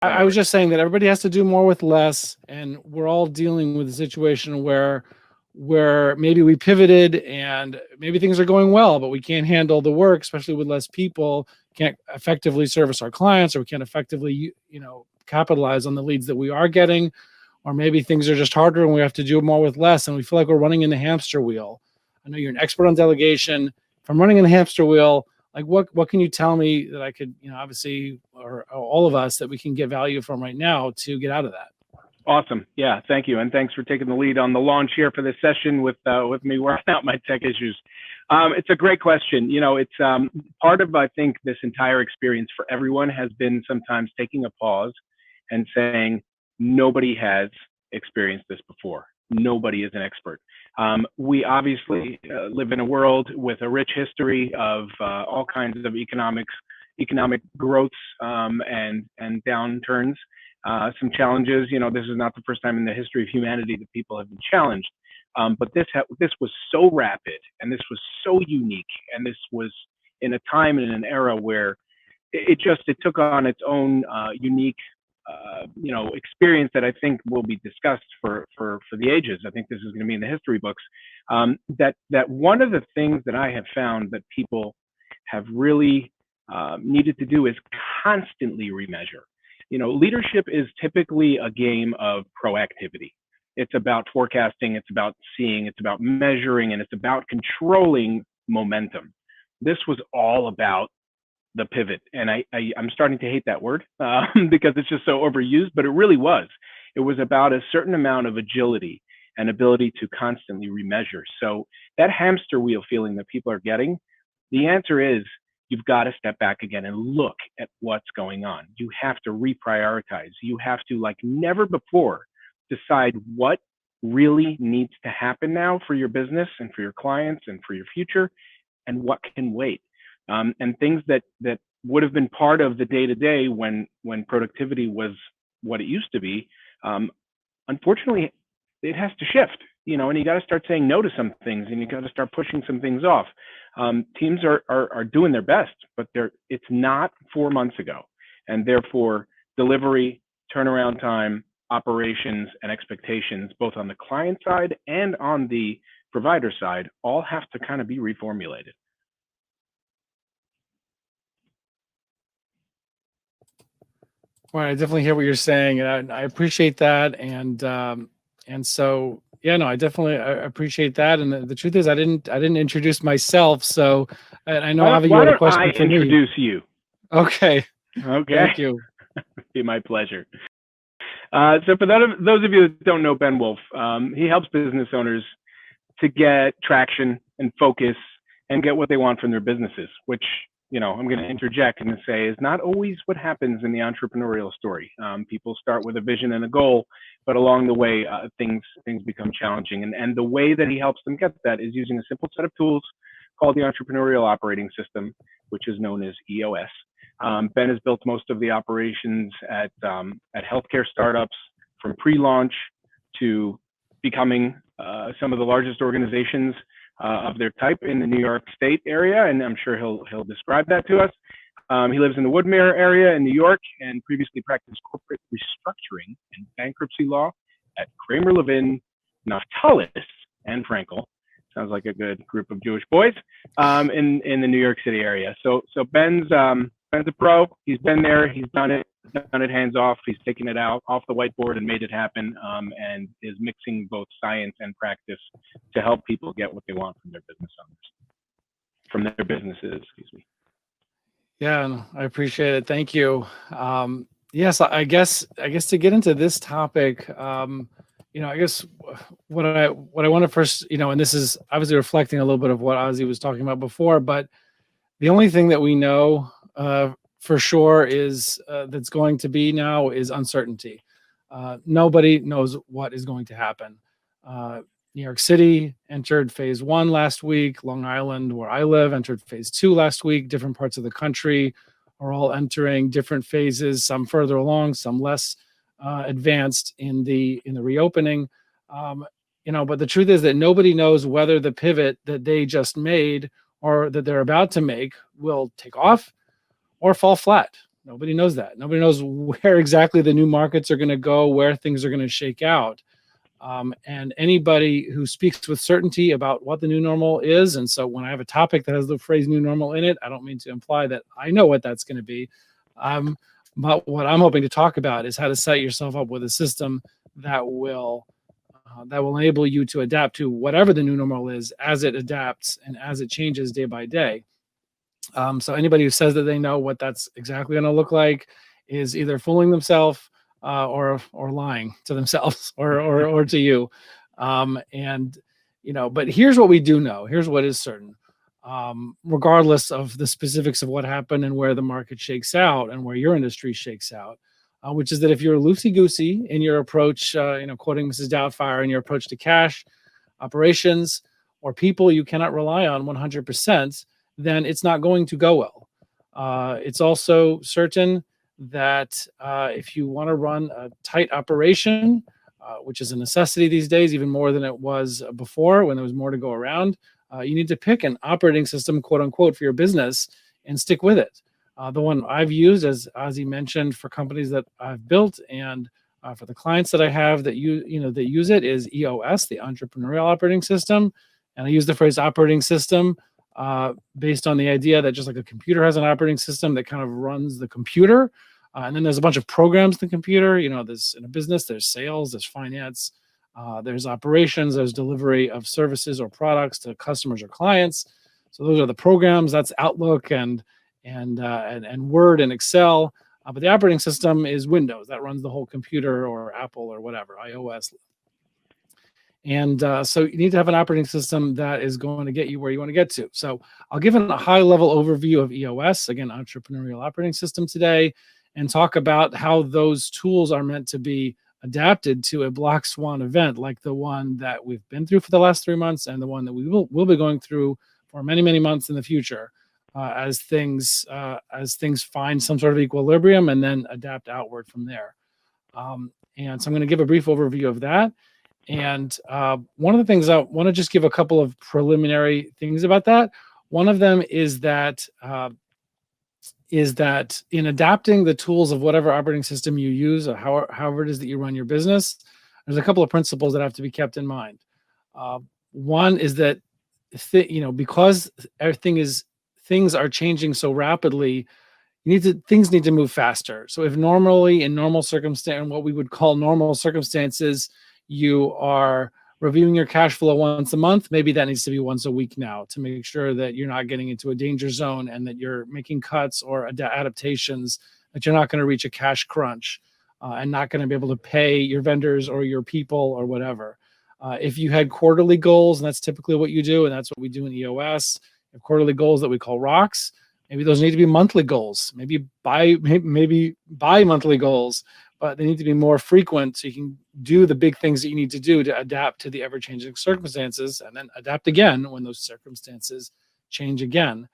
I was just saying that everybody has to do more with less, and we're all dealing with a situation where maybe we pivoted and maybe things are going well, but we can't handle the work, especially with less people, can't effectively service our clients, or we can't effectively, capitalize on the leads that we are getting, or maybe things are just harder and we have to do more with less, and we feel like we're running in the hamster wheel. I know you're an expert on delegation. If I'm running in the hamster wheel, like what can you tell me that I could, obviously, or all of us, that we can get value from right now to get out of that? Awesome. Yeah, thank you. And thanks for taking the lead on the launch here for this session with me working out my tech issues. It's a great question. It's part of, I think, this entire experience for everyone has been sometimes taking a pause and saying, nobody has experienced this before. Nobody is an expert. We obviously live in a world with a rich history of all kinds of economic growths and downturns. Some challenges. This is not the first time in the history of humanity that people have been challenged. But this was so rapid, and this was so unique, and this was in a time and in an era where it took on its own unique experience that I think will be discussed for the ages. I think this is going to be in the history books. That one of the things that I have found that people have really needed to do is constantly remeasure. Leadership is typically a game of proactivity. It's about forecasting, it's about seeing, it's about measuring, and it's about controlling momentum. This was all about the pivot. And I'm starting to hate that word because it's just so overused, but it really was. It was about a certain amount of agility and ability to constantly remeasure. So that hamster wheel feeling that people are getting, the answer is you've got to step back again and look at what's going on. You have to reprioritize. You have to, like never before, decide what really needs to happen now for your business and for your clients and for your future, and what can wait. And things that would have been part of the day-to-day when productivity was what it used to be, unfortunately, it has to shift, and you got to start saying no to some things, and you got to start pushing some things off. Teams are doing their best, but it's not 4 months ago. And therefore, delivery, turnaround time, operations, and expectations, both on the client side and on the provider side, all have to kind of be reformulated. Well, I definitely hear what you're saying, and I appreciate that. And so, yeah, no, I appreciate that. And the truth is, I didn't introduce myself, so I know Avi, you had a question for me. Introduce you? Okay. Thank you. It'd be my pleasure. So for those of you that don't know Ben Wolfe, he helps business owners to get traction and focus and get what they want from their businesses, which, I'm going to interject and say is not always what happens in the entrepreneurial story. People start with a vision and a goal, but along the way, things become challenging. And the way that he helps them get that is using a simple set of tools called the Entrepreneurial Operating System, which is known as EOS. Ben has built most of the operations at healthcare startups, from pre-launch to becoming some of the largest organizations of their type in the New York State area, and I'm sure he'll describe that to us. He lives in the Woodmere area in New York and previously practiced corporate restructuring and bankruptcy law at Kramer, Levin, Naftalis, and Frankel. Sounds like a good group of Jewish boys in the New York City area. So Ben's a pro. He's been there. He's done it hands off. He's taken it out off the whiteboard and made it happen, and is mixing both science and practice to help people get what they want from their businesses. Excuse me. Yeah, I appreciate it. Thank you. Yes, I guess to get into this topic, I guess what I want to first, and this is obviously reflecting a little bit of what Ozzy was talking about before, but the only thing that we know for sure is that's going to be now is uncertainty. Nobody knows what is going to happen. New York City entered phase 1 last week. Long Island, where I live, entered phase 2 last week. Different parts of the country are all entering different phases, some further along, some less advanced in the reopening. But the truth is that nobody knows whether the pivot that they just made or that they're about to make will take off or fall flat. Nobody knows that. Nobody knows where exactly the new markets are going to go, where things are going to shake out. And anybody who speaks with certainty about what the new normal is, and so when I have a topic that has the phrase new normal in it, I don't mean to imply that I know what that's going to be. But what I'm hoping to talk about is how to set yourself up with a system that will enable you to adapt to whatever the new normal is as it adapts and as it changes day by day. So anybody who says that they know what that's exactly going to look like is either fooling themselves or lying to themselves or to you. And but here's what we do know. Here's what is certain. Regardless of the specifics of what happened and where the market shakes out and where your industry shakes out, which is that if you're loosey-goosey in your approach, quoting Mrs. Doubtfire, in your approach to cash, operations, or people you cannot rely on 100%, then it's not going to go well. It's also certain that if you want to run a tight operation, which is a necessity these days, even more than it was before when there was more to go around, you need to pick an operating system, quote unquote, for your business and stick with it. The one I've used, as Ozzy mentioned, for companies that I've built and for the clients that I have that that use it, is EOS, the Entrepreneurial Operating System. And I use the phrase operating system based on the idea that just like a computer has an operating system that kind of runs the computer, and then there's a bunch of programs in the computer. There's, in a business, there's sales, there's finance, there's operations, there's delivery of services or products to customers or clients. So those are the programs. That's Outlook and Word and Excel. But the operating system is Windows. That runs the whole computer, or Apple, or whatever, iOS. And so you need to have an operating system that is going to get you where you want to get to. So I'll give a high-level overview of EOS, again, Entrepreneurial Operating System, today, and talk about how those tools are meant to be adapted to a black swan event like the one that we've been through for the last 3 months and the one that we will be going through for many, many months in the future, as things find some sort of equilibrium and then adapt outward from there. And so I'm going to give a brief overview of that. And one of the things I want to just give a couple of preliminary things about that. One of them is that in adapting the tools of whatever operating system you use, or however it is that you run your business, there's a couple of principles that have to be kept in mind. One is that because things are changing so rapidly, things need to move faster. So if normally in normal circumstance, what we would call normal circumstances, you are reviewing your cash flow once a month, maybe that needs to be once a week now, to make sure that you're not getting into a danger zone and that you're making cuts or adaptations, that you're not going to reach a cash crunch and not going to be able to pay your vendors or your people or whatever. If you had quarterly goals, and that's typically what you do, and that's what we do in EOS, quarterly goals that we call rocks, maybe those need to be monthly goals, maybe bi-monthly goals, but they need to be more frequent so you can do the big things that you need to do to adapt to the ever-changing circumstances, and then adapt again when those circumstances change again.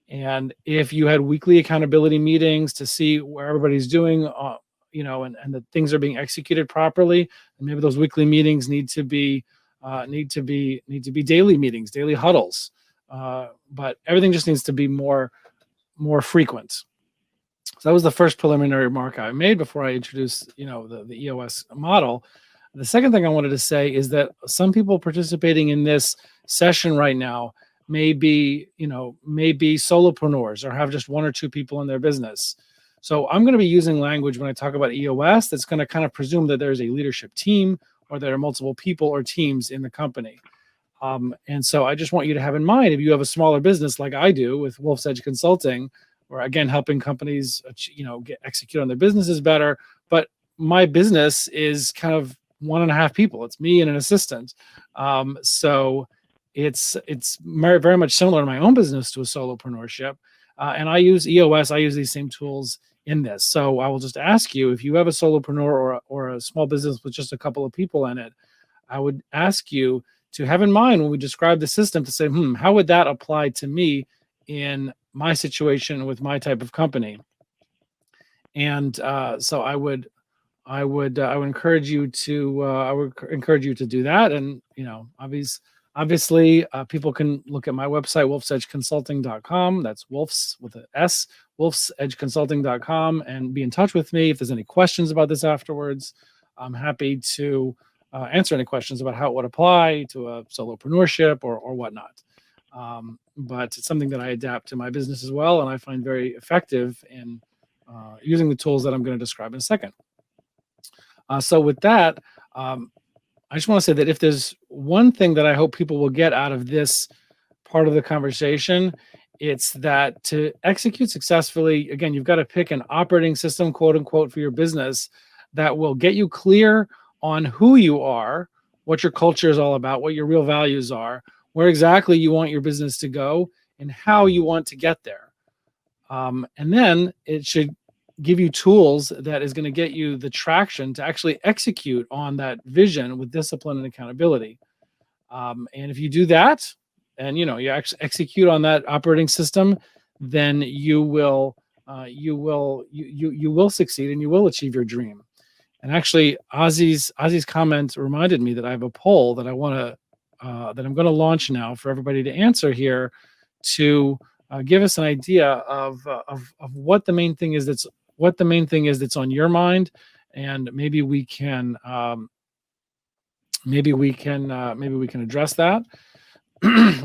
And if you had weekly accountability meetings to see where everybody's doing, and that things are being executed properly, and maybe those weekly meetings need to be daily meetings, daily huddles. But everything just needs to be more frequent. So that was the first preliminary remark I made before I introduced, the EOS model. The second thing I wanted to say is that some people participating in this session right now may be solopreneurs or have just one or two people in their business. So I'm going to be using language when I talk about EOS that's going to kind of presume that there's a leadership team or there are multiple people or teams in the company. And so I just want you to have in mind, if you have a smaller business like I do with Wolfe's Edge Consulting, or again, helping companies, execute on their businesses better. But my business is kind of 1.5 people. It's me and an assistant. So it's very much similar to my own business to a solopreneurship. And I use EOS. I use these same tools in this. So I will just ask you, if you have a solopreneur or a small business with just a couple of people in it, I would ask you to have in mind when we describe the system to say, how would that apply to me in my situation with my type of company? And so I would encourage you to do that. And obviously people can look at my website, wolfsedgeconsulting.com. That's Wolfe's with an S, wolfsedgeconsulting.com and be in touch with me if there's any questions about this afterwards. I'm happy to answer any questions about how it would apply to a solopreneurship or whatnot. But it's something that I adapt to my business as well, and I find very effective in using the tools that I'm going to describe in a second. So with that, I just want to say that if there's one thing that I hope people will get out of this part of the conversation, it's that to execute successfully, again, you've got to pick an operating system, quote unquote, for your business that will get you clear on who you are, what your culture is all about, what your real values are, where exactly you want your business to go, and how you want to get there. And then it should give you tools that is going to get you the traction to actually execute on that vision with discipline and accountability. And if you do that, and you actually execute on that operating system, then you will succeed and you will achieve your dream. And actually, Ozzy's comment reminded me that I have a poll that I want to that I'm going to launch now for everybody to answer here to give us an idea of what the main thing is that's on your mind, and maybe we can address that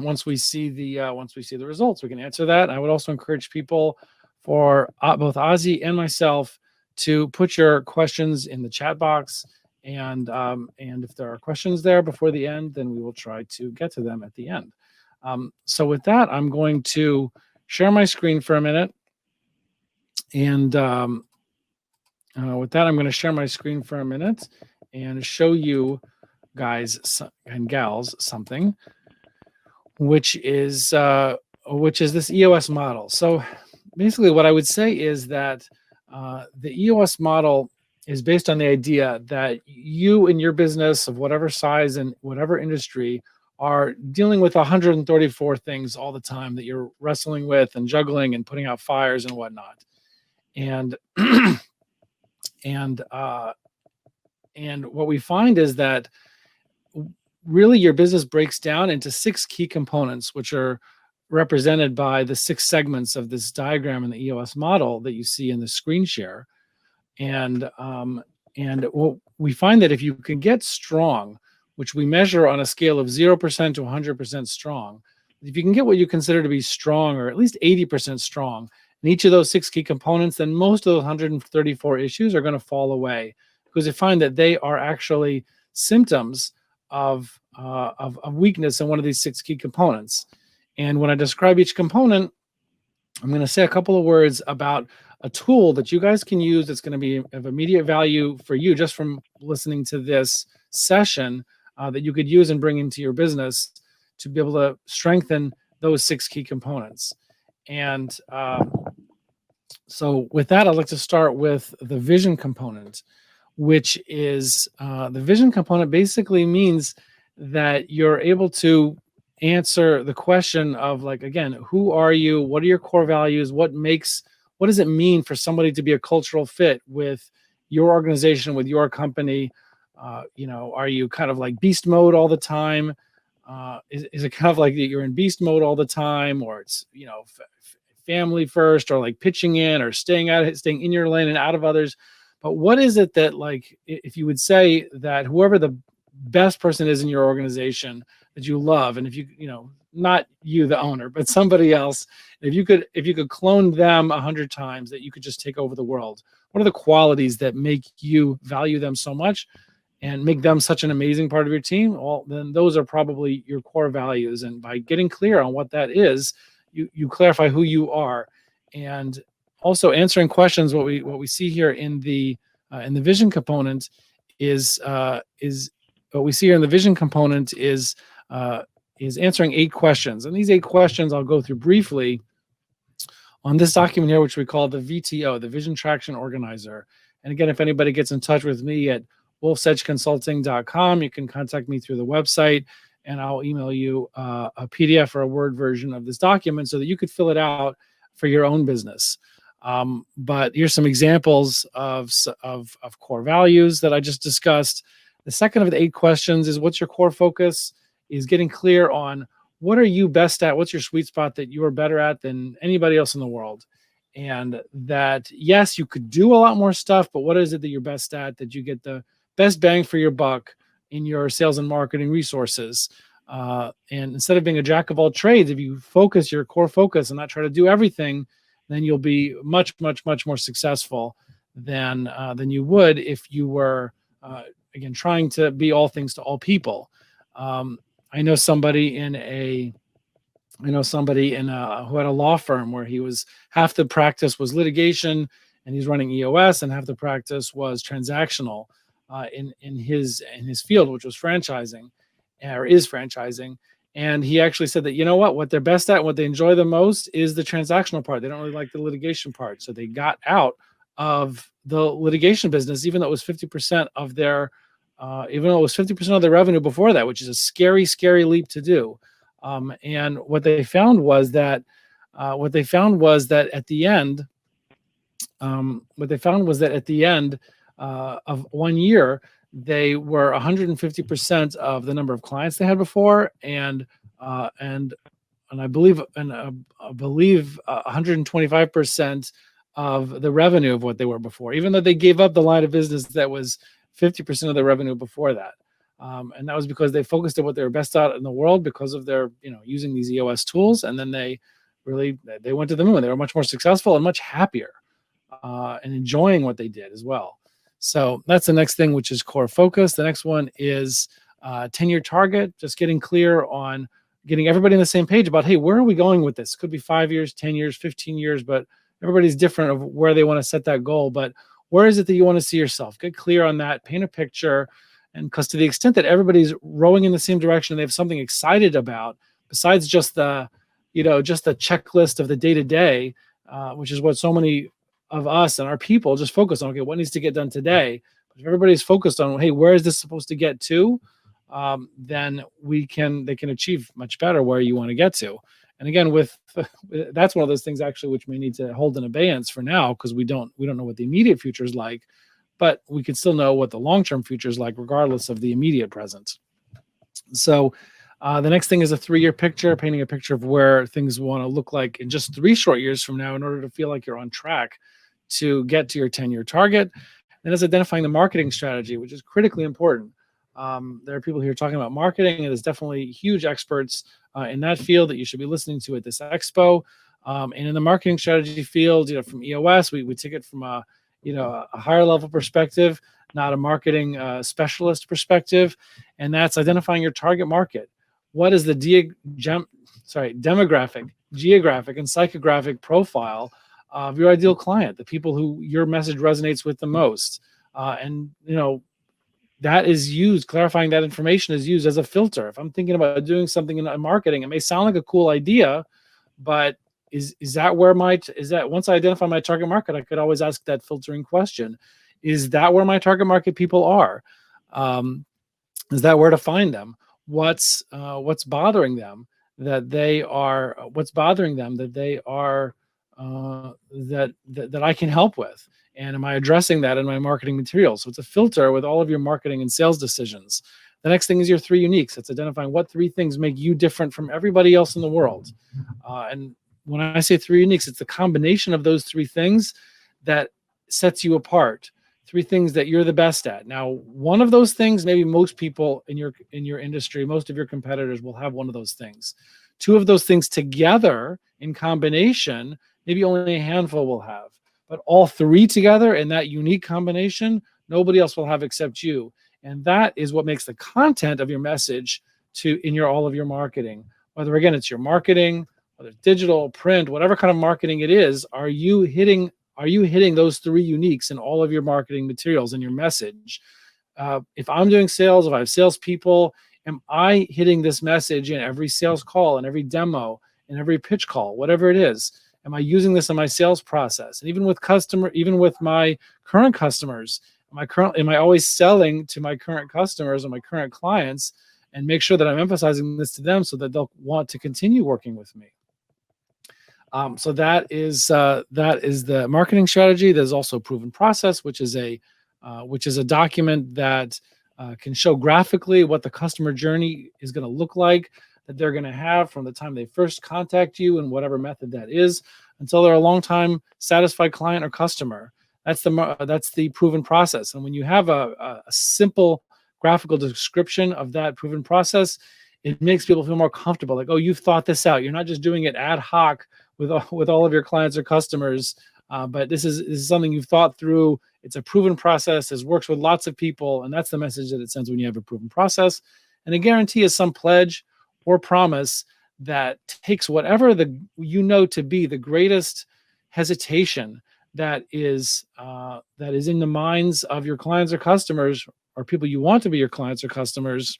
once we see the results. We can answer that. I would also encourage people, for both Ozzy and myself, to put your questions in the chat box, and if there are questions there before the end, then we will try to get to them at the end. So with that, I'm going to share my screen for a minute, and with that, I'm going to share my screen for a minute and show you guys and gals something, which is this EOS model. So basically, what I would say is that the EOS model is based on the idea that you in your business of whatever size and whatever industry are dealing with 134 things all the time that you're wrestling with and juggling and putting out fires and whatnot. And and what we find is that really your business breaks down into 6 key components, which are represented by the 6 segments of this diagram in the EOS model that you see in the screen share. And what we find that if you can get strong, which we measure on a scale of 0% to 100% strong, if you can get what you consider to be strong, or at least 80% strong in each of those 6 key components, then most of those 134 issues are going to fall away, because you find that they are actually symptoms of weakness in one of these 6 key components. And when I describe each component, I'm going to say a couple of words about a tool that you guys can use that's going to be of immediate value for you just from listening to this session, that you could use and bring into your business to be able to strengthen those 6 key components. And so with that, I'd like to start with the vision component, which is the vision component basically means that you're able to answer the question of, like, again, who are you? What are your core values? What does it mean for somebody to be a cultural fit with your organization, with your company? Are you kind of like beast mode all the time? Is it kind of like that you're in beast mode all the time, or it's, family first, or like pitching in or staying in your lane and out of others? But what is it that, like, if you would say that whoever the best person is in your organization that you love, and if you, not you, the owner, but somebody else, if you could clone them 100 times, that you could just take over the world, what are the qualities that make you value them so much and make them such an amazing part of your team? Well, then those are probably your core values. And by getting clear on what that is, you clarify who you are. And also answering questions, what we see here in the vision component is what we see here in the vision component is answering 8 questions. And these 8 questions I'll go through briefly on this document here, which we call the VTO, the Vision Traction Organizer. And again, if anybody gets in touch with me at wolfsedgeconsulting.com, you can contact me through the website, and I'll email you a PDF or a Word version of this document so that you could fill it out for your own business. But here's some examples of core values that I just discussed. The second of the 8 questions is, what's your core focus? Is getting clear on what are you best at? What's your sweet spot that you are better at than anybody else in the world? and that, yes, you could do a lot more stuff, but what is it that you're best at, that you get the best bang for your buck in your sales and marketing resources? And instead of being a jack of all trades, if you focus your core focus and not try to do everything, then you'll be much, much, much more successful than you would if you were, again, trying to be all things to all people. I know somebody in a who had a law firm where he was, half the practice was litigation and he's running EOS, and half the practice was transactional in his field, which was franchising, or is franchising. And he actually said that, you know what they're best at, what they enjoy the most is the transactional part. They don't really like the litigation part. So they got out of the litigation business, even though it was 50% of their, even though it was 50% of their revenue before that, which is a scary, scary leap to do. And what they found was that at the end, of 1 year, they were 150% of the number of clients they had before, and I believe 125% of the revenue of what they were before, even though they gave up the line of business that was 50% of their revenue before that. And that was because they focused on what they were best at in the world because of their, using these EOS tools. And then they went to the moon. They were much more successful and much happier, and enjoying what they did as well. So that's the next thing, which is core focus. The next one is 10-year target, just getting clear on getting everybody on the same page about, hey, where are we going with this? Could be 5 years, 10 years, 15 years, but everybody's different of where they want to set that goal. But where is it that you want to see yourself? Get clear on that, paint a picture. And because to the extent that everybody's rowing in the same direction, they have something excited about, besides just the checklist of the day-to-day, which is what so many of us and our people just focus on. Okay, what needs to get done today? But if everybody's focused on, hey, where is this supposed to get to? Then they can achieve much better where you want to get to. And again, that's one of those things actually which may need to hold in abeyance for now, because we don't know what the immediate future is like, but we can still know what the long-term future is like, regardless of the immediate present. So the next thing is a 3-year picture, painting a picture of where things want to look like in just 3 short years from now in order to feel like you're on track to get to your 10-year target. And it's identifying the marketing strategy, which is critically important. There are people here talking about marketing, and there's definitely huge experts in that field that you should be listening to at this expo. And in the marketing strategy field, from EOS, we take it from a higher level perspective, not a marketing specialist perspective, and that's identifying your target market. What is the demographic, geographic, and psychographic profile of your ideal client, the people who your message resonates with the most? That is used, clarifying that information is used as a filter. If I'm thinking about doing something in marketing, it may sound like a cool idea, but is that once I identify my target market, I could always ask that filtering question. Is that where my target market people are? Is that where to find them? What's bothering them that I can help with? And am I addressing that in my marketing materials? So it's a filter with all of your marketing and sales decisions. The next thing is your 3 uniques. It's identifying what 3 things make you different from everybody else in the world. And when I say 3 uniques, it's the combination of those 3 things that sets you apart. 3 things that you're the best at. Now, one of those things, maybe most people in your industry, most of your competitors will have one of those things. 2 of those things together in combination, maybe only a handful will have. But all 3 together in that unique combination, nobody else will have except you. And that is what makes the content of your message all of your marketing. Whether, again, it's your marketing, whether it's digital, print, whatever kind of marketing it is, are you hitting those 3 uniques in all of your marketing materials and your message? If I'm doing sales, if I have salespeople, am I hitting this message in every sales call and every demo and every pitch call, whatever it is? Am I using this in my sales process? And even with my current customers, am I always selling to my current customers and my current clients, and make sure that I'm emphasizing this to them so that they'll want to continue working with me? So that is the marketing strategy. There's also a proven process, which is a document that can show graphically what the customer journey is going to look like, that they're going to have from the time they first contact you in whatever method that is, until they're a long-time satisfied client or customer. That's the proven process. And when you have a simple graphical description of that proven process, it makes people feel more comfortable. Like, oh, you've thought this out. You're not just doing it ad hoc with all of your clients or customers, but this is something you've thought through. It's a proven process. This works with lots of people, and that's the message that it sends when you have a proven process. And a guarantee is some pledge or promise that takes whatever to be the greatest hesitation that is in the minds of your clients or customers, or people you want to be your clients or customers,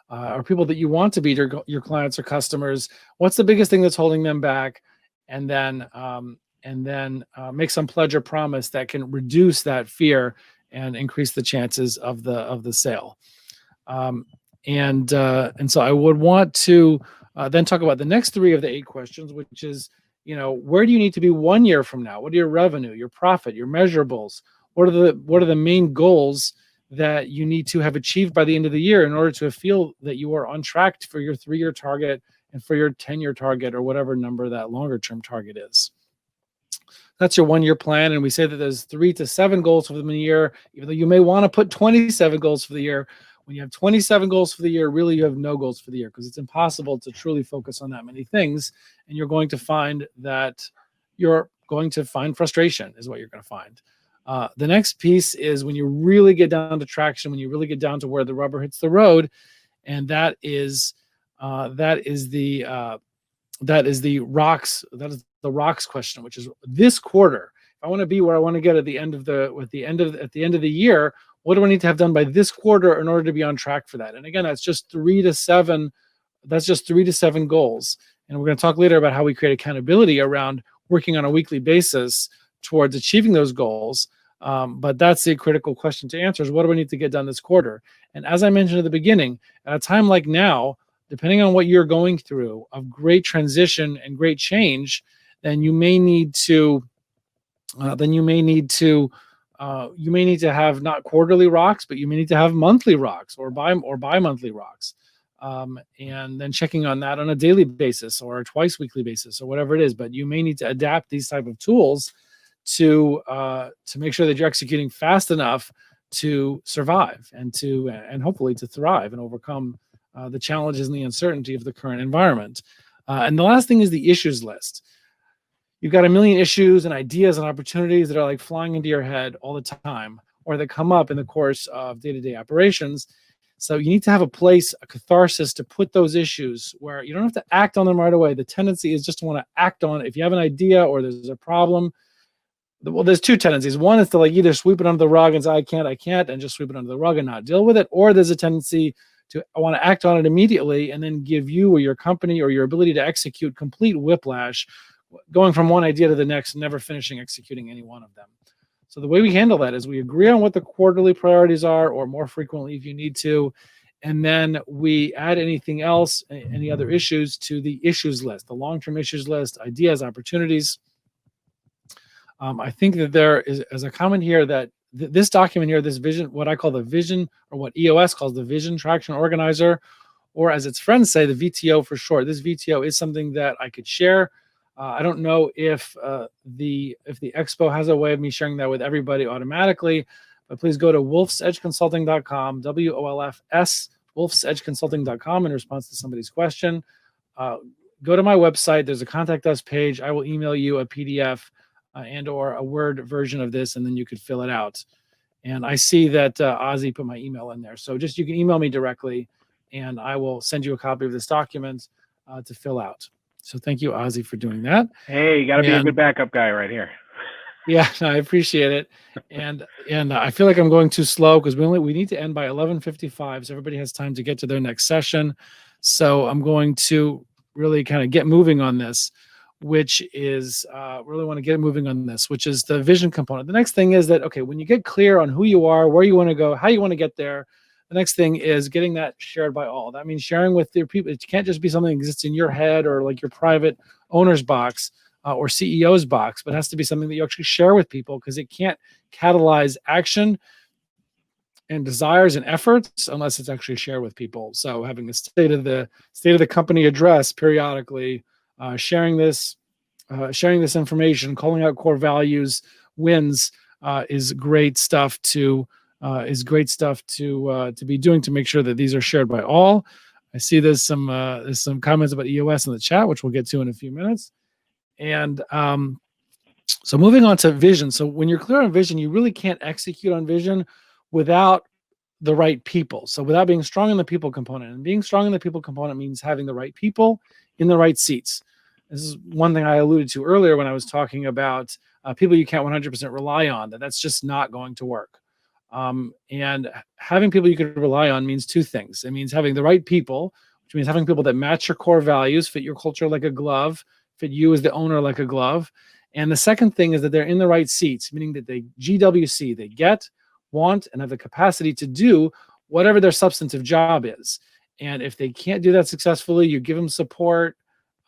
or people that you want to be your clients or customers. What's the biggest thing that's holding them back? And then make some pledge or promise that can reduce that fear and increase the chances of the sale. And so I would want to then talk about the next 3 of the 8 questions, which is, where do you need to be 1 year from now? What are your revenue, your profit, your measurables? What are the main goals that you need to have achieved by the end of the year in order to feel that you are on track for your 3-year target and for your 10-year target, or whatever number that longer term target is? That's your 1 year plan. And we say that there's 3 to 7 goals for the year, even though you may want to put 27 goals for the year. When you have 27 goals for the year, really you have no goals for the year, because it's impossible to truly focus on that many things. And you're going to find frustration is what you're going to find. The next piece is when you really get down to traction, when you really get down to where the rubber hits the road, and that is the rocks question, which is this quarter. If I want to be where I want to get at the end of the year, what do I need to have done by this quarter in order to be on track for that? And again, that's just 3 to 7. That's just 3 to 7 goals. And we're going to talk later about how we create accountability around working on a weekly basis towards achieving those goals. But that's the critical question to answer: is what do I need to get done this quarter? And as I mentioned at the beginning, at a time like now, depending on what you're going through of great transition and great change, then you may need to have not quarterly rocks, but you may need to have monthly rocks or bi-monthly rocks, and then checking on that on a daily basis or a twice weekly basis or whatever it is. But you may need to adapt these type of tools to make sure that you're executing fast enough to survive and hopefully to thrive and overcome the challenges and the uncertainty of the current environment. And the last thing is the issues list. You've got a million issues and ideas and opportunities that are like flying into your head all the time, or that come up in the course of day-to-day operations. So you need to have a place, a catharsis, to put those issues where you don't have to act on them right away. The tendency is just to want to act on it. If you have an idea or there's a problem, well, there's 2 tendencies. One is to like either sweep it under the rug and say, I can't, and just sweep it under the rug and not deal with it. Or there's a tendency to want to act on it immediately and then give you or your company or your ability to execute complete whiplash, going from one idea to the next, never finishing executing any one of them. So the way we handle that is we agree on what the quarterly priorities are, or more frequently if you need to, and then we add anything else, any other issues, to the issues list, the long-term issues list, ideas, opportunities. I think that there is a comment here that this document here, this vision, what I call the vision, or what EOS calls the Vision Traction Organizer, or as its friends say, the VTO for short. This VTO is something that I could share. I don't know if the Expo has a way of me sharing that with everybody automatically, but please go to wolfsedgeconsulting.com, WOLFS, wolfsedgeconsulting.com, in response to somebody's question. Go to my website. There's a contact us page. I will email you a PDF and or a Word version of this, and then you could fill it out. And I see that Ozzy put my email in there. So just you can email me directly, and I will send you a copy of this document to fill out. So thank you, Ozzy, for doing that. Hey, you got to be a good backup guy right here. Yeah, I appreciate it. And I feel like I'm going too slow because we need to end by 11:55, so everybody has time to get to their next session. So I'm going to really kind of get moving on this, which is which is the vision component. The next thing is that, okay, when you get clear on who you are, where you want to go, how you want to get there, the next thing is getting that shared by all. That means sharing with your people. It can't just be something that exists in your head or like your private owner's box or CEO's box, but it has to be something that you actually share with people, because it can't catalyze action and desires and efforts unless it's actually shared with people. So having the state of the company address periodically, sharing this sharing this information, calling out core values, wins is great stuff to be doing to make sure that these are shared by all. I see there's some comments about EOS in the chat, which we'll get to in a few minutes. And so moving on to vision. So when you're clear on vision, you really can't execute on vision without the right people. So without being strong in the people component, and being strong in the people component means having the right people in the right seats. This is one thing I alluded to earlier when I was talking about people you can't 100% rely on, that's just not going to work. And having people you can rely on means two things. It means having the right people, which means having people that match your core values, fit your culture like a glove, fit you as the owner like a glove. And the second thing is that they're in the right seats, meaning that they GWC, they get, want, and have the capacity to do whatever their substantive job is. And if they can't do that successfully, you give them support,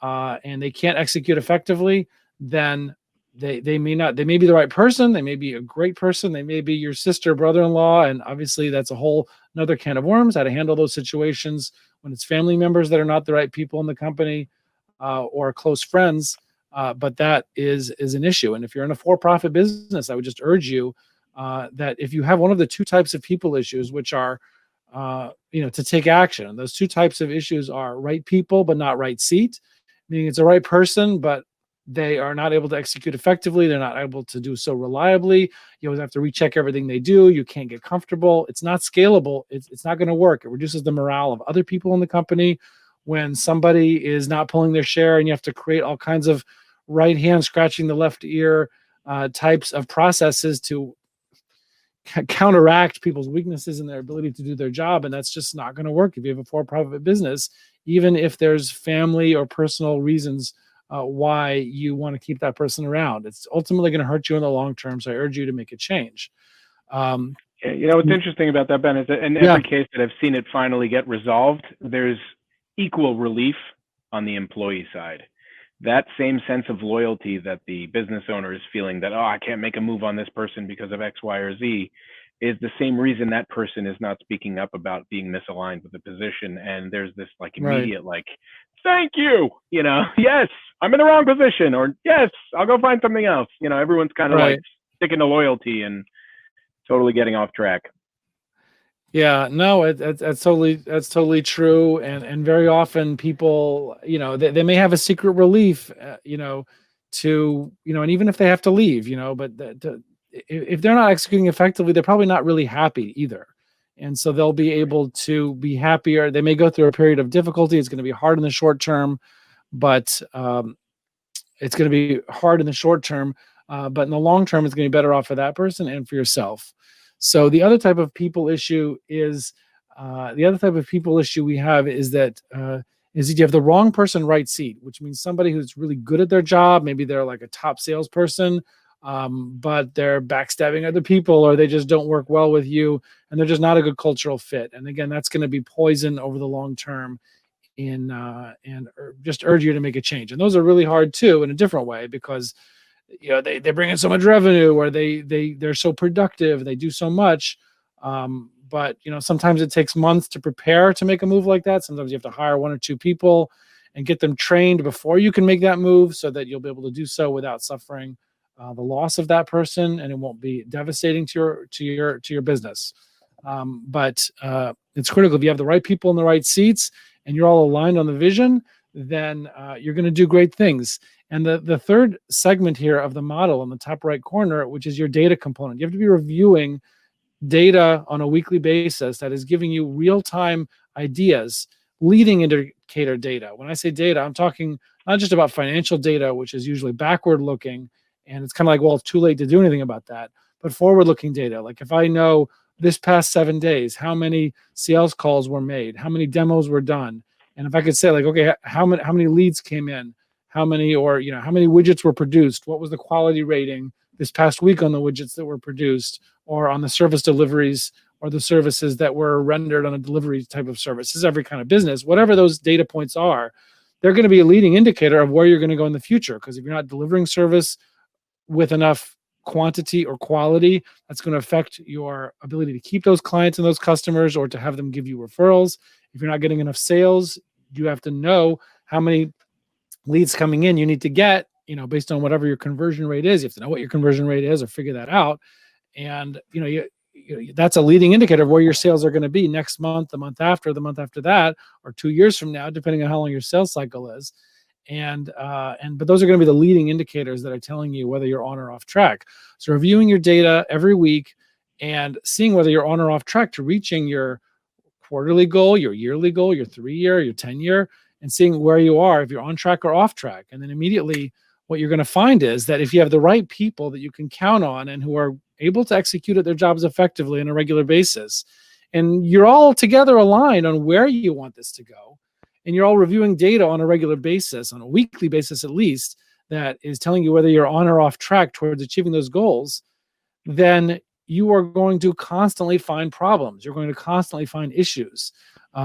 and they can't execute effectively, then they may be the right person. They may be a great person. They may be your sister, brother-in-law. And obviously that's a whole another can of worms, how to handle those situations when it's family members that are not the right people in the company, or close friends. But that is an issue. And if you're in a for-profit business, I would just urge you that if you have one of the two types of people issues, which are, to take action. And those two types of issues are right people, but not right seat, meaning it's a right person, but they are not able to execute effectively. They're not able to do so reliably. You always have to recheck everything they do. You can't get comfortable. It's not scalable. It's not going to work. It reduces the morale of other people in the company when somebody is not pulling their share, and you have to create all kinds of right hand scratching the left ear types of processes to counteract people's weaknesses in their ability to do their job. And that's just not going to work if you have a for-profit business, even if there's family or personal reasons why you want to keep that person around. It's ultimately going to hurt you in the long term. So I urge you to make a change. What's interesting about that, Ben, is that in every case that I've seen it finally get resolved, there's equal relief on the employee side. That same sense of loyalty that the business owner is feeling, that, I can't make a move on this person because of X, Y, or Z, is the same reason that person is not speaking up about being misaligned with the position. And there's this immediate, thank you, yes, I'm in the wrong position, or yes, I'll go find something else. Everyone's kind of sticking to loyalty and totally getting off track. Yeah, no, that's totally true. And very often people, they may have a secret relief, and even if they have to leave, but if they're not executing effectively, they're probably not really happy either. And so they'll be able to be happier. They may go through a period of difficulty. It's going to be hard in the short term, but it's going to be hard in the short term. But in the long term, it's going to be better off for that person and for yourself. So the other type of people issue is we have is that you have the wrong person, right seat, which means somebody who's really good at their job. Maybe they're like a top salesperson, but they're backstabbing other people, or they just don't work well with you, and they're just not a good cultural fit. And again, that's going to be poison over the long term. And just urge you to make a change. And those are really hard too, in a different way, because they bring in so much revenue, or they're so productive, they do so much. But sometimes it takes months to prepare to make a move like that. Sometimes you have to hire one or two people and get them trained before you can make that move, so that you'll be able to do so without suffering the loss of that person, and it won't be devastating to your business. But it's critical. If you have the right people in the right seats and you're all aligned on the vision, then you're going to do great things. And the third segment here of the model in the top right corner, which is your data component. You have to be reviewing data on a weekly basis that is giving you real-time ideas, leading indicator data. When I say data, I'm talking not just about financial data, which is usually backward-looking, and it's kind of like, well, it's too late to do anything about that, but forward-looking data. Like if I know this past 7 days, how many sales calls were made, how many demos were done, and if I could say okay, how many leads came in, how many widgets were produced, what was the quality rating this past week on the widgets that were produced, or on the service deliveries, or the services that were rendered on a delivery type of service. This is every kind of business. Whatever those data points are, they're going to be a leading indicator of where you're going to go in the future. Because if you're not delivering service with enough quantity or quality, that's going to affect your ability to keep those clients and those customers, or to have them give you referrals. If you're not getting enough sales, you have to know how many leads coming in you need to get based on whatever your conversion rate is. You have to know what your conversion rate is or figure that out. And, that's a leading indicator of where your sales are going to be next month, the month after that, or 2 years from now, depending on how long your sales cycle is. But those are going to be the leading indicators that are telling you whether you're on or off track. So reviewing your data every week and seeing whether you're on or off track to reaching your quarterly goal, your yearly goal, your 3-year, your 10-year, and seeing where you are, if you're on track or off track. And then immediately what you're going to find is that if you have the right people that you can count on and who are able to execute at their jobs effectively on a regular basis, and you're all together aligned on where you want this to go, and you're all reviewing data on a regular basis, on a weekly basis at least, that is telling you whether you're on or off track towards achieving those goals, then you are going to constantly find problems. You're going to constantly find issues,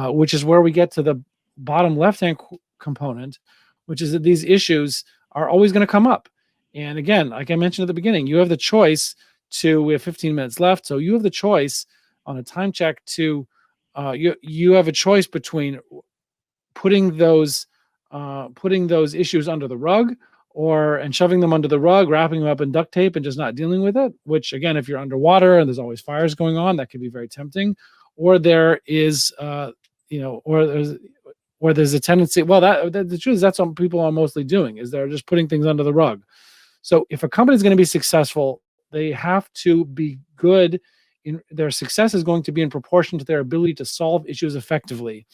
which is where we get to the bottom left-hand component, which is that these issues are always going to come up. And again, like I mentioned at the beginning, you have the choice we have 15 minutes left, so you have the choice on a time check to, you have a choice between putting those issues under the rug and shoving them under the rug, wrapping them up in duct tape and just not dealing with it, which again, if you're underwater and there's always fires going on, that can be very tempting. Or there is, or there's a tendency, the truth is that's what people are mostly doing, is they're just putting things under the rug. So if a company is going to be successful, they have to be good. Their success is going to be in proportion to their ability to solve issues effectively.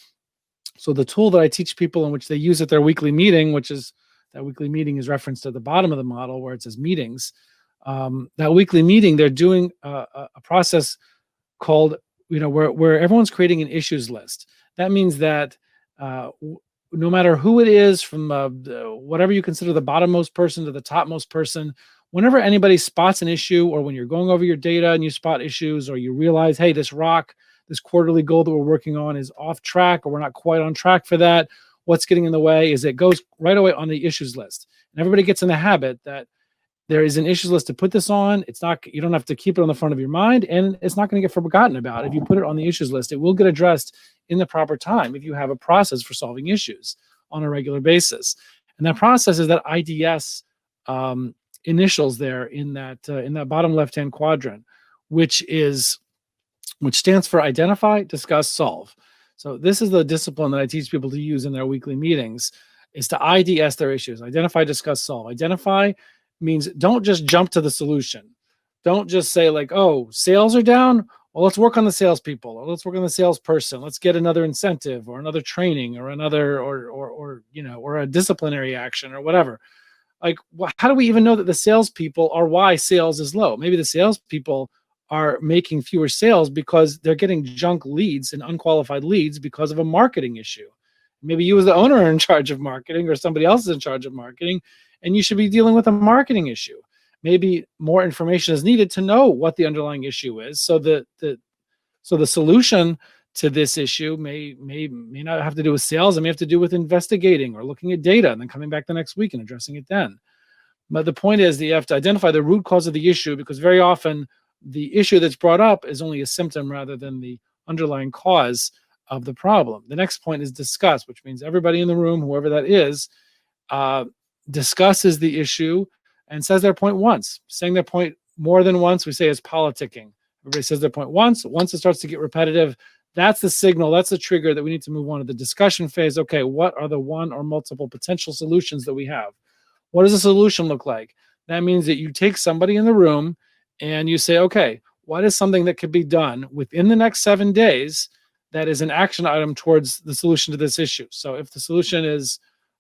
So the tool that I teach people in which they use at their weekly meeting, that weekly meeting is referenced at the bottom of the model where it says meetings. That weekly meeting, they're doing a process called, where everyone's creating an issues list. That means that no matter who it is, from whatever you consider the bottommost person to the topmost person, whenever anybody spots an issue, or when you're going over your data and you spot issues, or you realize, hey, this quarterly goal that we're working on is off track, or we're not quite on track for that, what's getting in the way, is it goes right away on the issues list. And everybody gets in the habit that there is an issues list to put this on. You don't have to keep it on the front of your mind, and it's not going to get forgotten about. If you put it on the issues list, it will get addressed in the proper time if you have a process for solving issues on a regular basis. And that process is that IDS initials there in that bottom left-hand quadrant, which stands for identify, discuss, solve. So this is the discipline that I teach people to use in their weekly meetings, is to IDS their issues. Identify, discuss, solve. Identify means don't just jump to the solution. Don't just say like, oh, sales are down. Well, let's work on the salespeople, or let's work on the salesperson. Let's get another incentive, or another training, or another, or a disciplinary action, or whatever. Like, how do we even know that the salespeople are why sales is low? Maybe the salespeople are making fewer sales because they're getting junk leads and unqualified leads because of a marketing issue. Maybe you as the owner are in charge of marketing, or somebody else is in charge of marketing, and you should be dealing with a marketing issue. Maybe more information is needed to know what the underlying issue is. So the solution to this issue may not have to do with sales. It may have to do with investigating or looking at data and then coming back the next week and addressing it then. But the point is that you have to identify the root cause of the issue, because very often the issue that's brought up is only a symptom rather than the underlying cause of the problem. The next point is discuss, which means everybody in the room, whoever that is, discusses the issue and says their point once. Saying their point more than once, we say, is politicking. Everybody says their point once. Once it starts to get repetitive, that's the signal, that's the trigger that we need to move on to the discussion phase. Okay, what are the one or multiple potential solutions that we have? What does a solution look like? That means that you take somebody in the room and you say, okay, what is something that could be done within the next 7 days that is an action item towards the solution to this issue? So if the solution is,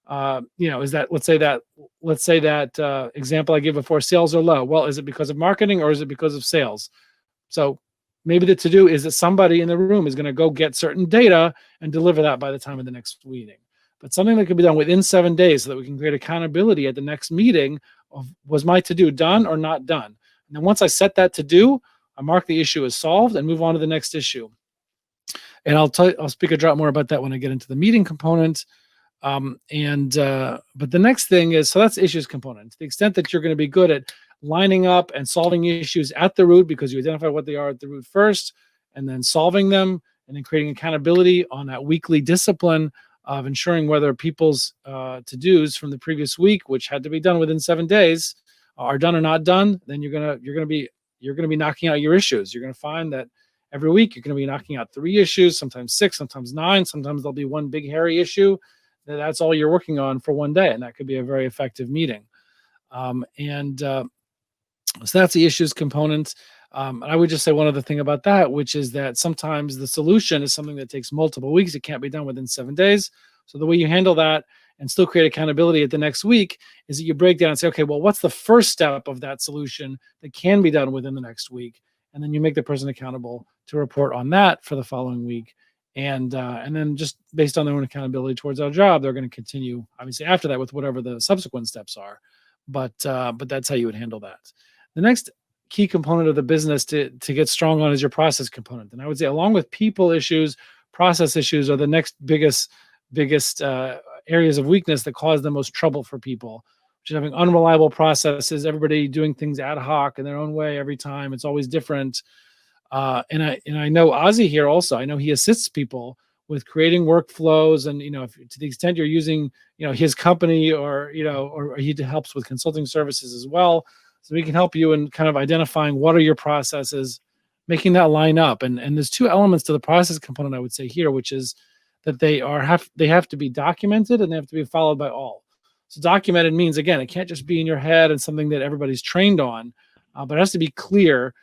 is that, let's say that example I gave before, sales are low. Well, is it because of marketing or is it because of sales? So maybe the to-do is that somebody in the room is going to go get certain data and deliver that by the time of the next meeting. But something that could be done within 7 days so that we can create accountability at the next meeting of, was my to-do done or not done? And then once I set that to-do, I mark the issue as solved and move on to the next issue. And I'll speak a drop more about that when I get into the meeting component. But the next thing is, so that's the issues component. To the extent that you're going to be good at lining up and solving issues at the root, because you identify what they are at the root first, and then solving them, and then creating accountability on that weekly discipline of ensuring whether people's to-dos from the previous week, which had to be done within 7 days, are done or not done, then you're gonna be knocking out your issues. You're gonna find that every week you're gonna be knocking out 3 issues, sometimes 6, sometimes 9, sometimes there'll be one big hairy issue. That's all you're working on for one day, and that could be a very effective meeting. So that's the issues component. And I would just say one other thing about that, which is that sometimes the solution is something that takes multiple weeks. It can't be done within 7 days. So the way you handle that and still create accountability at the next week is that you break down and say, okay, well, what's the first step of that solution that can be done within the next week? And then you make the person accountable to report on that for the following week. And then just based on their own accountability towards our job, they're going to continue, obviously, after that with whatever the subsequent steps are. But that's how you would handle that. The next key component of the business to get strong on is your process component. And I would say along with people issues, process issues are the next biggest areas of weakness that cause the most trouble for people, which is having unreliable processes, everybody doing things ad hoc in their own way every time. It's always different. And I know Ozzy here also, I know he assists people with creating workflows, and if, to the extent you're using his company or he helps with consulting services as well. So we can help you in kind of identifying what are your processes, making that line up. And there's 2 elements to the process component I would say here, which is that they have to be documented and they have to be followed by all. So documented means, again, it can't just be in your head and something that everybody's trained on, but it has to be clear.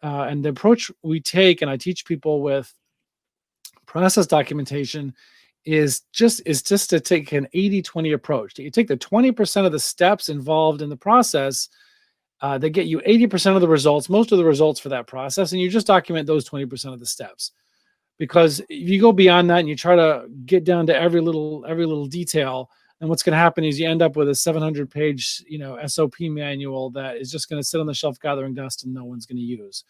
And the approach we take, and I teach people with process documentation, is just to take an 80-20 approach. You take the 20% of the steps involved in the process that get you 80% of the results, most of the results for that process, and you just document those 20% of the steps. Because if you go beyond that and you try to get down to every little detail, then what's going to happen is you end up with a 700-page SOP manual that is just going to sit on the shelf gathering dust and no one's going to use.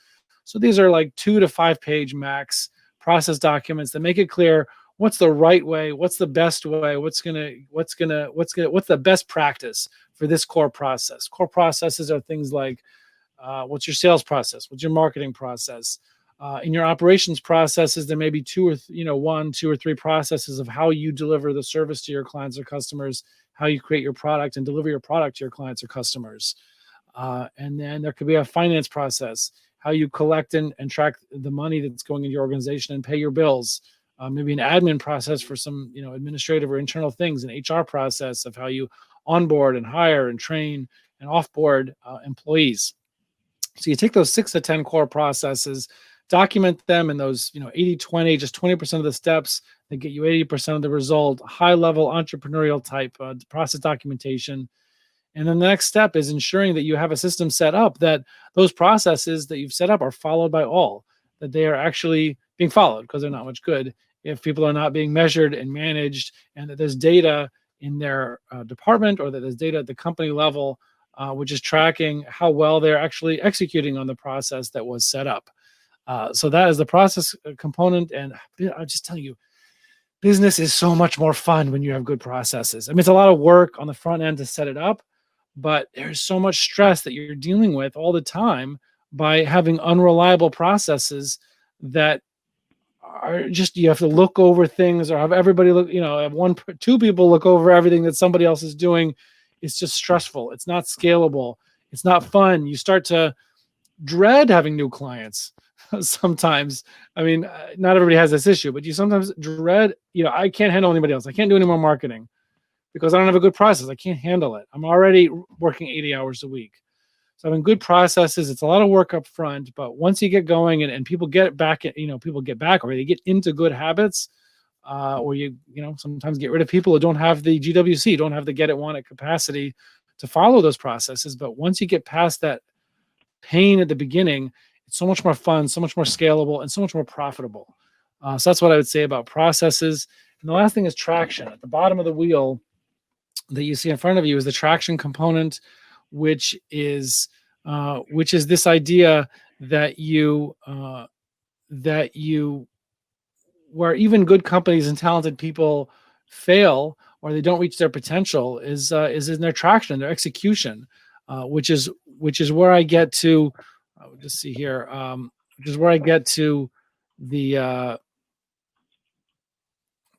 So these are like 2 to 5 page max process documents that make it clear what's the right way, what's the best way, what's the best practice for this core process. Core processes are things like what's your sales process, what's your marketing process. In your operations processes, there may be 1, 2, or 3 processes of how you deliver the service to your clients or customers, how you create your product and deliver your product to your clients or customers. And then there could be a finance process, how you collect and track the money that's going into your organization and pay your bills. Maybe an admin process for some administrative or internal things, an HR process of how you onboard and hire and train and offboard employees. So you take those 6 to 10 core processes, document them in those 80-20, just 20% of the steps that get you 80% of the result, high level entrepreneurial type process documentation. And then the next step is ensuring that you have a system set up that those processes that you've set up are followed by all, that they are actually being followed, because they're not much good if people are not being measured and managed, and that there's data in their department, or that there's data at the company level, which is tracking how well they're actually executing on the process that was set up. So that is the process component. And I'm just telling you, business is so much more fun when you have good processes. I mean, it's a lot of work on the front end to set it up, but there's so much stress that you're dealing with all the time by having unreliable processes that are just, you have to look over things, or have everybody look, have 2 people look over everything that somebody else is doing. It's just stressful. It's not scalable. It's not fun. You start to dread having new clients sometimes. I mean, not everybody has this issue, but you sometimes dread, I can't handle anybody else. I can't do any more marketing because I don't have a good process. I can't handle it. I'm already working 80 hours a week. So having good processes, it's a lot of work up front, but once you get going and people get back, people get back, or they get into good habits, or sometimes get rid of people who don't have the GWC, don't have the get it, want it capacity to follow those processes. But once you get past that pain at the beginning, it's so much more fun, so much more scalable, and so much more profitable. So that's what I would say about processes. And the last thing is traction. At the bottom of the wheel that you see in front of you is the traction component, which is this idea that where even good companies and talented people fail, or they don't reach their potential, is in their traction, their execution, which is where I get to. I'll just see here. Which is where I get to the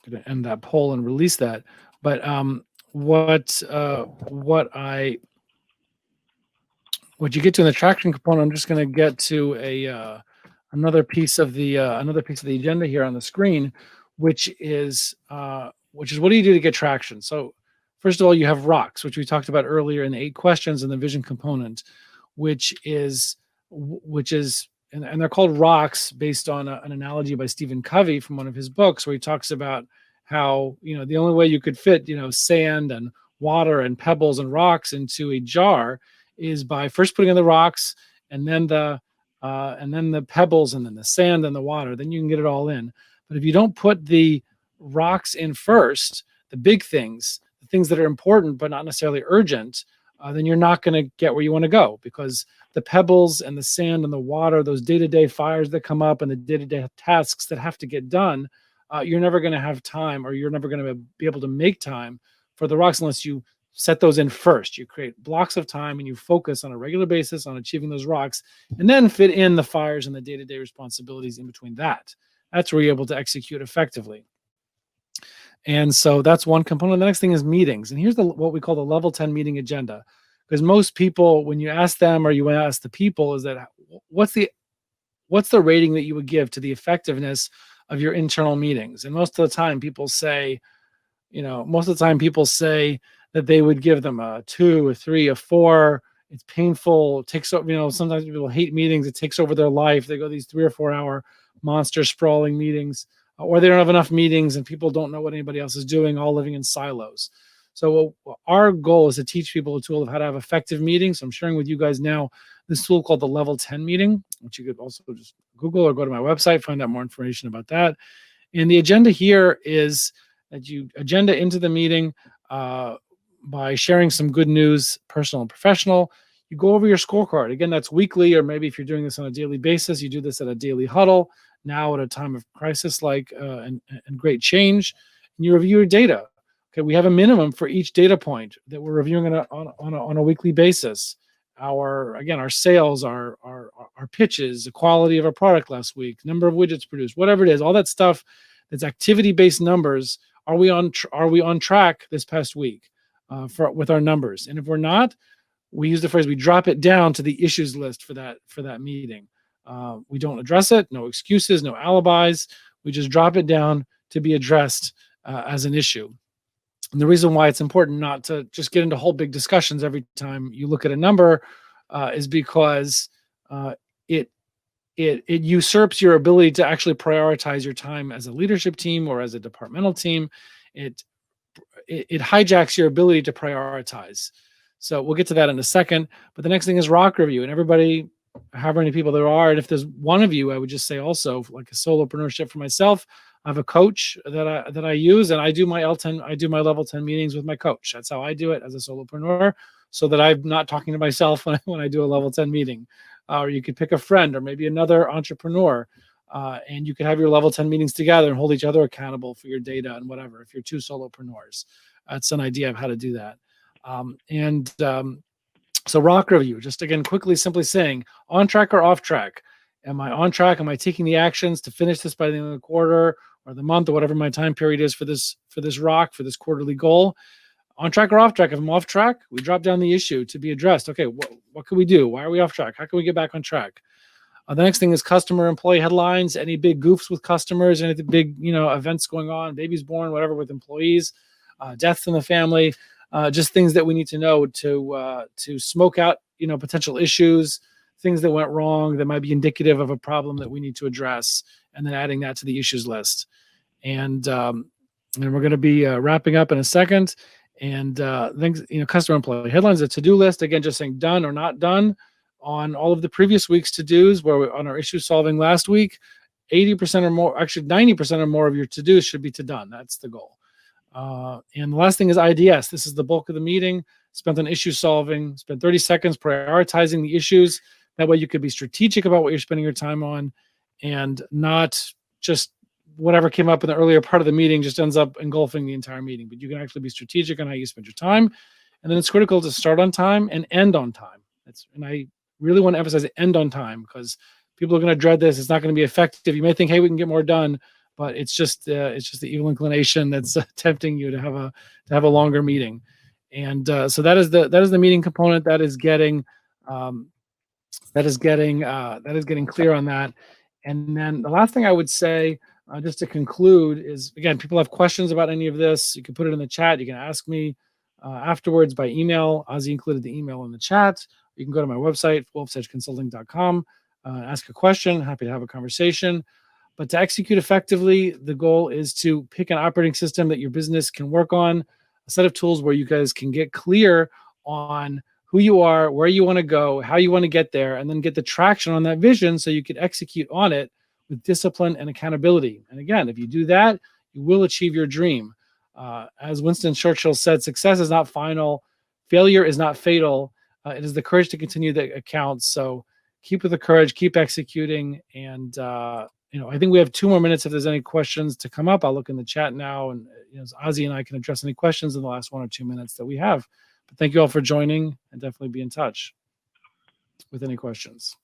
going to end that poll and release that. But what you get to in the traction component, I'm just going to get to another piece of the agenda here on the screen, which is what do you do to get traction? So first of all, you have rocks, which we talked about earlier in the 8 questions in the vision component, which is and they're called rocks based on an analogy by Stephen Covey from one of his books, where he talks about how, the only way you could fit, sand and water and pebbles and rocks into a jar is by first putting in the rocks and then the pebbles and then the sand and the water. Then you can get it all in. But if you don't put the rocks in first, the big things, the things that are important but not necessarily urgent, then you're not going to get where you want to go, because the pebbles and the sand and the water, those day-to-day fires that come up and the day-to-day tasks that have to get done, you're never going to have time, or you're never going to be able to make time for the rocks unless you set those in first. You create blocks of time and you focus on a regular basis on achieving those rocks, and then fit in the fires and the day-to-day responsibilities in between that. That's where you're able to execute effectively. And so that's one component. The next thing is meetings. And here's what we call the level 10 meeting agenda. Because most people, when you ask them or you ask the people, is that what's the rating that you would give to the effectiveness of your internal meetings? And most of the time people say that they would give them a 2, a 3, a 4. It's painful. It takes over, sometimes people hate meetings. It takes over their life. They go these 3 or 4 hour monster sprawling meetings, or they don't have enough meetings and people don't know what anybody else is doing, all living in silos. So our goal is to teach people a tool of how to have effective meetings. So I'm sharing with you guys now this tool called the Level 10 meeting, which you could also just Google or go to my website, find out more information about that. And the agenda here is that you agenda into the meeting by sharing some good news, personal and professional. You go over your scorecard. Again, that's weekly, or maybe if you're doing this on a daily basis, you do this at a daily huddle. Now at a time of crisis and great change, and you review your data. Okay, we have a minimum for each data point that we're reviewing on a weekly basis. Our sales, our pitches, the quality of our product last week, number of widgets produced, whatever it is, all that stuff that's activity-based numbers. Are we on track this past week with our numbers? And if we're not, we use the phrase, we drop it down to the issues list for that meeting. We don't address it, no excuses, no alibis. We just drop it down to be addressed as an issue. And the reason why it's important not to just get into whole big discussions every time you look at a number is because it usurps your ability to actually prioritize your time as a leadership team or as a departmental team. It hijacks your ability to prioritize. So we'll get to that in a second. But the next thing is rock review, and everybody, however many people there are, and if there's one of you, I would just say also, like a solopreneurship for myself, I have a coach that I use, and I do my level 10 meetings with my coach. That's how I do it as a solopreneur, so that I'm not talking to myself when I do a level 10 meeting. Or you could pick a friend or maybe another entrepreneur, and you could have your level 10 meetings together and hold each other accountable for your data and whatever, if you're 2 solopreneurs. That's an idea of how to do that. So rock review, just again, quickly, simply saying, on track or off track? Am I on track? Am I taking the actions to finish this by the end of the quarter or the month or whatever my time period is for this rock, for this quarterly goal? On track or off track? If I'm off track, we drop down the issue to be addressed. Okay, what can we do? Why are we off track? How can we get back on track? The next thing is customer employee headlines. Any big goofs with customers, any big events going on, babies born, whatever with employees, deaths in the family, just things that we need to know to smoke out potential issues, things that went wrong that might be indicative of a problem that we need to address, and then adding that to the issues list. And we're going to be wrapping up in a second. And things, customer employee headlines, a to-do list, again, just saying done or not done on all of the previous week's to-dos. Where on our issue solving last week, 80% or more, actually 90% or more of your to-dos should be to done. That's the goal. And the last thing is IDS. This is the bulk of the meeting, spent on issue solving, spend 30 seconds prioritizing the issues. That way you could be strategic about what you're spending your time on, and not just whatever came up in the earlier part of the meeting just ends up engulfing the entire meeting. But you can actually be strategic on how you spend your time. And then it's critical to start on time and end on time. And I really want to emphasize end on time, because people are going to dread this. It's not going to be effective. You may think, hey, we can get more done. but it's just the evil inclination that's tempting you to have a longer meeting. And so that is the meeting component. That is getting clear on that. And then the last thing I would say, just to conclude, is again, people have questions about any of this. You can put it in the chat. You can ask me afterwards by email. Ozzy included the email in the chat. You can go to my website, wolfsedgeconsulting.com, ask a question. Happy to have a conversation. But to execute effectively, the goal is to pick an operating system that your business can work on, a set of tools where you guys can get clear on who you are, where you want to go, how you want to get there, and then get the traction on that vision so you can execute on it with discipline and accountability. And again, if you do that, you will achieve your dream. As Winston Churchill said, success is not final, failure is not fatal. It is the courage to continue that counts. So keep with the courage, keep executing, and I think we have 2 more minutes if there's any questions to come up. I'll look in the chat now, and Ozzy and I can address any questions in the last 1 or 2 minutes that we have. But thank you all for joining, and definitely be in touch with any questions.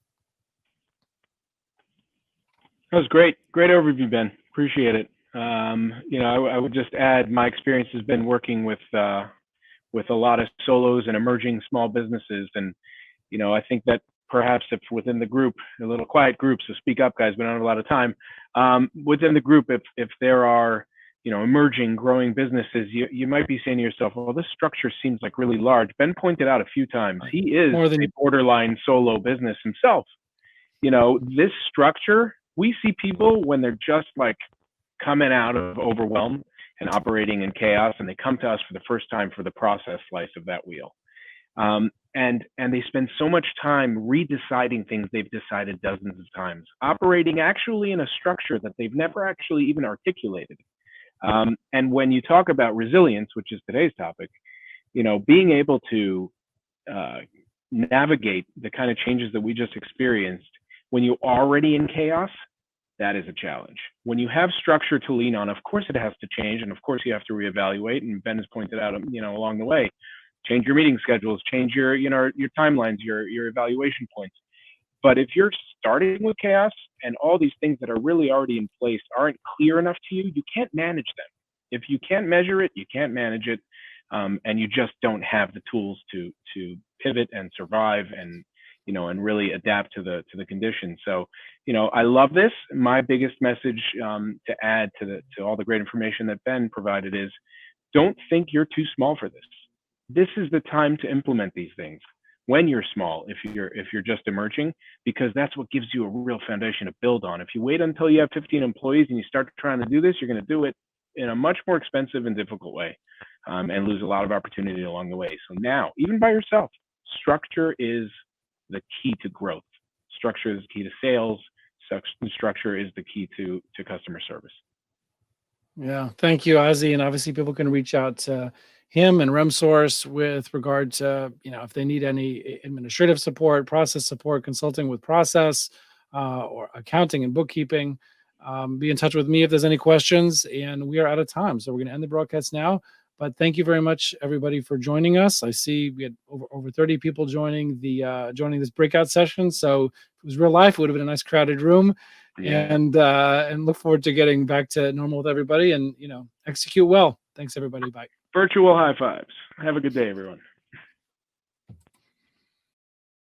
That was great. Great overview, Ben. Appreciate it. I would just add, my experience has been working with a lot of solos and emerging small businesses, and I think that perhaps if within the group, a little quiet group, so speak up, guys, we don't have a lot of time. Within the group, if there are emerging, growing businesses, you might be saying to yourself, well, this structure seems like really large. Ben pointed out a few times, he is a borderline solo business himself. This structure, we see people when they're just like coming out of overwhelm and operating in chaos, and they come to us for the first time for the process slice of that wheel. And they spend so much time redeciding things they've decided dozens of times, operating actually in a structure that they've never actually even articulated. And when you talk about resilience, which is today's topic, being able to navigate the kind of changes that we just experienced when you're already in chaos, that is a challenge. When you have structure to lean on, of course it has to change, and of course you have to reevaluate. And Ben has pointed out, along the way, change your meeting schedules, change your timelines, your evaluation points. But if you're starting with chaos and all these things that are really already in place aren't clear enough to you, you can't manage them. If you can't measure it, you can't manage it, and you just don't have the tools to pivot and survive and really adapt to the conditions. So, I love this. My biggest message to add to all the great information that Ben provided is, don't think you're too small for this. This is the time to implement these things when you're small, if you're just emerging, because that's what gives you a real foundation to build on. If you wait until you have 15 employees and you start trying to do this, you're going to do it in a much more expensive and difficult way, and lose a lot of opportunity along the way. So now, even by yourself, structure is the key to growth. Structure is the key to sales. Structure is the key to customer service. Yeah, thank you, Ozzy. And obviously people can reach out to him and Remsource with regard to, if they need any administrative support, process support, consulting with process, or accounting and bookkeeping. Be in touch with me if there's any questions. And we are out of time, so we're going to end the broadcast now. But thank you very much, everybody, for joining us. I see we had over 30 people joining this breakout session. So if it was real life, it would have been a nice crowded room. Yeah. And look forward to getting back to normal with everybody, and execute well. Thanks, everybody. Bye. Virtual high fives. Have a good day, everyone.